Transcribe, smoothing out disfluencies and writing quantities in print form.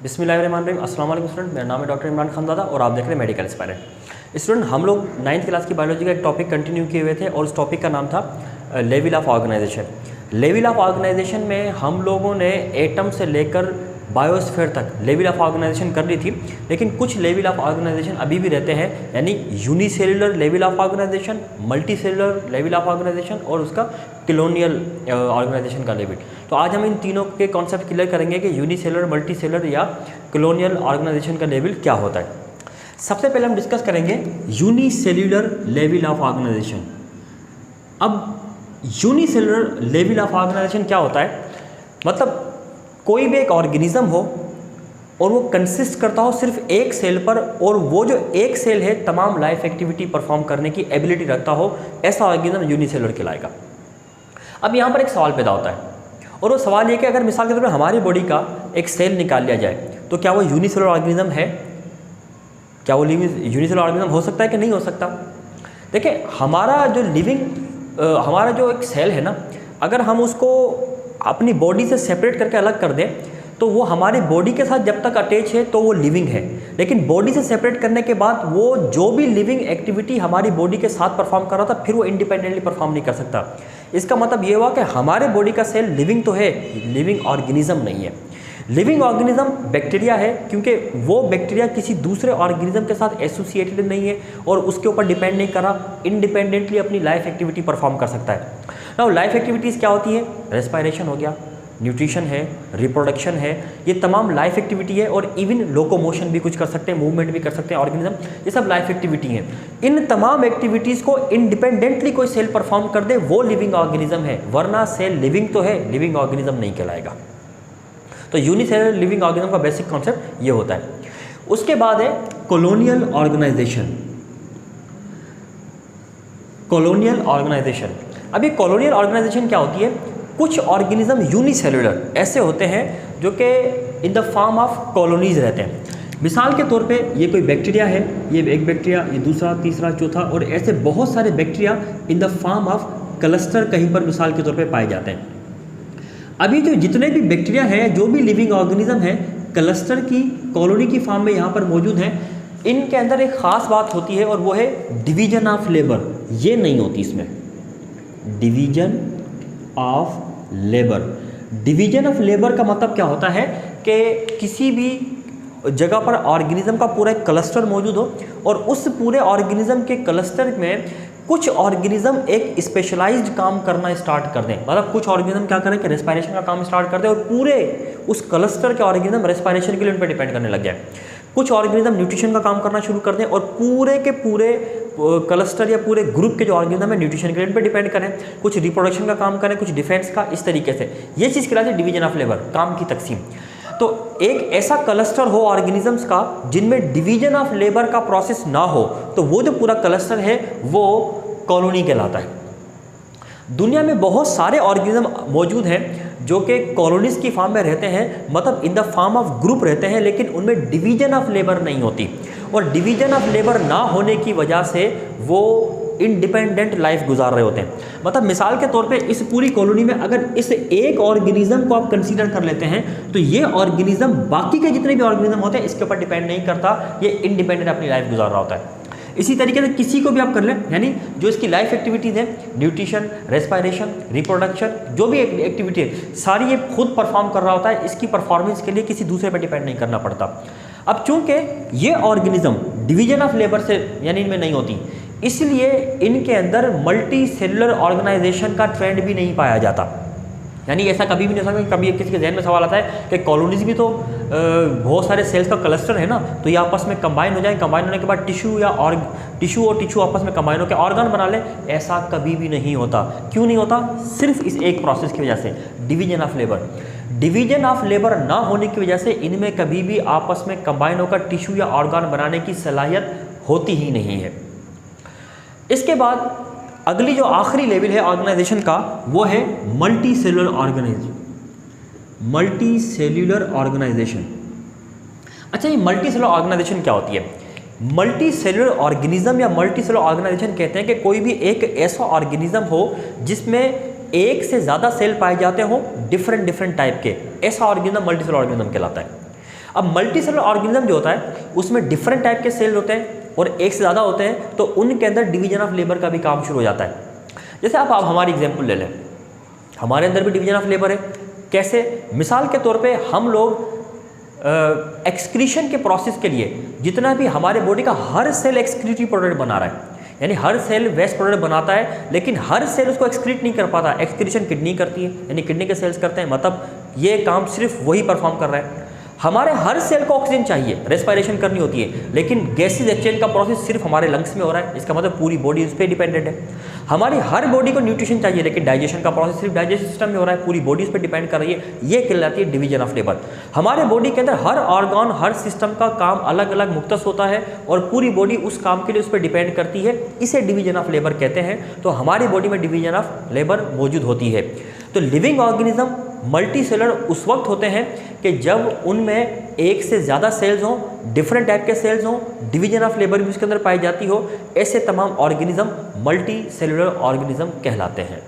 बिस्मिल्लाहिर्रहमानिर्रहीम। अस्सलाम वालेकुम स्टूडेंट, मेरा नाम है डॉक्टर इमरान खानदादा और आप देख रहे हैं मेडिकल एस्पायरेंट। स्टूडेंट, हम लोग 9th क्लास की बायोलॉजी का एक टॉपिक कंटिन्यू किए हुए थे और उस टॉपिक का नाम था level of organisation. Level of organisation में हम लोगों ने एटम से लेकर बायोस्फीयर तक लेवल ऑफ ऑर्गेनाइजेशन कर ली थी, लेकिन कुछ लेवल ऑफ ऑर्गेनाइजेशन अभी भी रहते हैं, यानी unicellular level of organisation, multicellular level of organisation और उसका कॉलोनियल ऑर्गेनाइजेशन का लेवल। तो आज हम इन तीनों के कॉन्सेप्ट क्लियर करेंगे कि यूनिसेलुलर, मल्टी सेलुलर या कॉलोनियल ऑर्गेनाइजेशन का लेवल क्या होता है। सबसे पहले हम डिस्कस करेंगे यूनिसेलुलर लेवल ऑफ ऑर्गेनाइजेशन। अब यूनिसेलुलर लेवल ऑफ ऑर्गेनाइजेशन क्या होता है? मतलब कोई भी एक ऑर्गेनिज्म हो और वो कंसिस्ट करता हो सिर्फ एक सेल पर, और वो जो एक सेल है तमाम लाइफ एक्टिविटी परफॉर्म करने की एबिलिटी रखता हो, ऐसा ऑर्गेनिज्म यूनिसेलुलर कहलाएगा। अब यहाँ पर एक सवाल पैदा होता है और वो सवाल ये कि अगर मिसाल के तौर पर हमारी बॉडी का एक सेल निकाल लिया जाए तो क्या वो यूनिसेलुलर ऑर्गेनिज्म है? क्या वो यूनिसेलुलर ऑर्गेनिज्म हो सकता है कि नहीं हो सकता? देखिए, हमारा जो एक सेल है ना, अगर हम उसको अपनी बॉडी से सेपरेट करके अलग कर दें तो वो हमारी बॉडी के साथ जब तक अटैच है तो वो लिविंग है, लेकिन बॉडी से सेपरेट करने के बाद वो जो भी लिविंग एक्टिविटी हमारी बॉडी के साथ परफॉर्म कर रहा था फिर वो इंडिपेंडेंटली परफॉर्म नहीं कर सकता। इसका मतलब ये हुआ कि हमारे बॉडी का सेल लिविंग तो है, लिविंग ऑर्गेनिज्म नहीं है। लिविंग ऑर्गेनिज्म बैक्टीरिया है, क्योंकि वो बैक्टीरिया किसी दूसरे ऑर्गेनिज्म के साथ एसोसिएटेड नहीं है और उसके ऊपर डिपेंड नहीं कर रहा, इंडिपेंडेंटली अपनी लाइफ एक्टिविटी परफॉर्म कर सकता है। नाउ लाइफ एक्टिविटीज़ क्या होती है? रेस्पिरेशन हो गया, न्यूट्रिशन है, रिप्रोडक्शन है, ये तमाम लाइफ एक्टिविटी है, और इवन लोकोमोशन भी कुछ कर सकते हैं, मूवमेंट भी कर सकते हैं ऑर्गेनिज्म, ये सब लाइफ एक्टिविटी हैं। इन तमाम एक्टिविटीज़ को इंडिपेंडेंटली कोई सेल परफॉर्म कर दे वो लिविंग ऑर्गेनिज्म है, वरना सेल लिविंग तो है, लिविंग ऑर्गेनिज्म नहीं कहलाएगा। तो यूनिसेलुलर लिविंग ऑर्गेनिज्म का बेसिक कॉन्सेप्ट ये होता है। उसके बाद है कॉलोनियल ऑर्गेनाइजेशन। कॉलोनियल ऑर्गेनाइजेशन, अब ये कॉलोनियल ऑर्गेनाइजेशन क्या होती है? कुछ ऑर्गेनिज्म यूनिसेलुलर ऐसे होते हैं जो कि in the form of colonies रहते हैं। मिसाल के तौर पे ये कोई बैक्टीरिया है, ये एक बैक्टीरिया, ये दूसरा, तीसरा, चौथा, और ऐसे बहुत सारे bacteria in the form of cluster कहीं पर मिसाल के तौर पे पाए जाते हैं। अभी जो जितने भी बैक्टीरिया हैं, जो भी लिविंग ऑर्गेनिज्म है, क्लस्टर की, कॉलोनी की फॉर्म में यहाँ पर मौजूद हैं। इनके अंदर एक ख़ास बात होती है और वो है डिवीजन ऑफ लेबर। ये नहीं होती इसमें division of labour. Division of labour का मतलब क्या होता है कि किसी भी जगह पर ऑर्गेनिज्म का पूरा एक क्लस्टर मौजूद हो और उस पूरे ऑर्गेनिज्म के क्लस्टर में कुछ ऑर्गेनिज्म एक स्पेशलाइज्ड काम करना स्टार्ट कर दें। मतलब कुछ ऑर्गेनिज्म क्या करें कि रेस्पिरेशन का काम स्टार्ट कर दें और पूरे उस क्लस्टर के ऑर्गेनिज्म रेस्पिरेशन के लिए उन पर डिपेंड करने लग जाए। कुछ ऑर्गेनिज्म न्यूट्रिशन का काम करना शुरू कर दें और पूरे के पूरे क्लस्टर या पूरे ग्रुप के जो ऑर्गेनिज्म है न्यूट्रिशन के लिए पे डिपेंड करें। कुछ रिप्रोडक्शन का काम करें, कुछ डिफेंस का, इस तरीके से। ये चीज़ कहलाती है डिवीजन ऑफ लेबर, काम की तकसीम। तो एक ऐसा क्लस्टर हो ऑर्गेनिजम्स का जिनमें डिवीजन ऑफ लेबर का प्रोसेस ना हो, तो वो जो पूरा क्लस्टर है वो कॉलोनी कहलाता है। दुनिया में बहुत सारे ऑर्गेनिज्म मौजूद हैं जो कि कॉलोनीज की फॉर्म में रहते हैं, मतलब in the form of group रहते हैं, लेकिन उनमें डिवीजन ऑफ लेबर नहीं होती। और डिवीजन ऑफ लेबर ना होने की वजह से वो इंडिपेंडेंट लाइफ गुजार रहे होते हैं। मतलब मिसाल के तौर पे इस पूरी कॉलोनी में अगर इस एक ऑर्गेनिज्म को आप कंसीडर कर लेते हैं तो ये ऑर्गेनिज्म बाकी के जितने भी ऑर्गेनिज्म होते हैं इसके ऊपर डिपेंड नहीं करता, ये इंडिपेंडेंट अपनी लाइफ गुजार रहा होता है। इसी तरीके से किसी को भी आप कर लें, यानी जो इसकी लाइफ एक्टिविटीज़ हैं, न्यूट्रिशन, रेस्पिरेशन, रिप्रोडक्शन, जो भी एक्टिविटी है सारी ये खुद परफॉर्म कर रहा होता है। इसकी परफॉर्मेंस के लिए किसी दूसरे पर डिपेंड नहीं करना पड़ता। अब चूंकि ये ऑर्गेनिज्म डिवीजन ऑफ लेबर से यानी इनमें नहीं होती, इसलिए इनके अंदर मल्टी सेलुलर ऑर्गेनाइजेशन का ट्रेंड भी नहीं पाया जाता। यानी ऐसा कभी भी नहीं हो सकता कि कभी किसी के जहन में सवाल आता है कि कॉलोनीज भी तो बहुत सारे सेल्स का क्लस्टर है ना, तो ये आपस में कंबाइन हो जाए, कंबाइन होने के बाद टिश्यू और टिश्यू आपस में कंबाइन होकर ऑर्गन बना ले। ऐसा कभी भी नहीं होता। क्यों नहीं होता? सिर्फ इस एक प्रोसेस की वजह से, division of labour. Division of labour ना होने की वजह से इनमें कभी भी आपस में कंबाइन होकर टिश्यू या ऑर्गन बनाने की सलाहियत होती ही नहीं है। इसके बाद अगली जो आखिरी लेवल है ऑर्गेनाइजेशन का वो है multicellular organisation. Multicellular organisation, अच्छा, ये मल्टी सेलुलर ऑर्गेनाइजेशन क्या होती है? मल्टी सेलुलर ऑर्गेनिज्म या मल्टी सेलुलर ऑर्गेनाइजेशन कहते हैं कि कोई भी एक ऐसा ऑर्गेनिज्म हो जिसमें एक से ज़्यादा सेल पाए जाते हों डिफरेंट टाइप के, ऐसा ऑर्गेनिज्म मल्टी सेलुलर ऑर्गेनिज्म कहलाता है। अब मल्टी सेलुलर ऑर्गेनिज्म जो होता है उसमें डिफरेंट टाइप के सेल होते हैं और एक से ज़्यादा होते हैं, तो उनके अंदर डिवीजन ऑफ लेबर का भी काम शुरू हो जाता है। जैसे आप हमारी एग्जाम्पल ले लें, हमारे अंदर भी डिवीजन ऑफ लेबर है। कैसे? मिसाल के तौर पे हम लोग एक्सक्रीशन के प्रोसेस के लिए जितना भी हमारे बॉडी का हर सेल एक्सक्रीटरी प्रोडक्ट बना रहा है, यानी हर सेल वेस्ट प्रोडक्ट बनाता है लेकिन हर सेल उसको एक्सक्रीट नहीं कर पाता। एक्सक्रीशन किडनी करती है, यानी किडनी के सेल्स करते हैं, मतलब ये काम सिर्फ वही परफॉर्म कर रहा है। हमारे हर सेल को ऑक्सीजन चाहिए, रेस्पिरेशन करनी होती है, लेकिन गैसेज एक्सचेंज का प्रोसेस सिर्फ हमारे लंग्स में हो रहा है, इसका मतलब पूरी बॉडी उस पर डिपेंडेंट है। हमारी हर बॉडी को न्यूट्रिशन चाहिए लेकिन डाइजेशन का प्रोसेस सिर्फ डाइजेशन सिस्टम में हो रहा है, पूरी बॉडी उस पर डिपेंड कर रही है, ये कहलाती है डिवीजन ऑफ लेबर। हमारे बॉडी के अंदर हर ऑर्गन, हर सिस्टम का काम अलग अलग मुख्तस होता है और पूरी बॉडी उस काम के लिए उस पर डिपेंड करती है, इसे डिवीजन ऑफ लेबर कहते हैं। तो हमारी बॉडी में डिवीजन ऑफ लेबर मौजूद होती है। तो लिविंग ऑर्गेनिज्म मल्टी सेलुलर उस वक्त होते हैं कि जब उनमें एक से ज़्यादा सेल्स हों, डिफरेंट टाइप के सेल्स हों, डिवीजन ऑफ लेबर भी उसके अंदर पाई जाती हो, ऐसे तमाम ऑर्गेनिज्म मल्टी सेलुलर ऑर्गेनिज्म कहलाते हैं।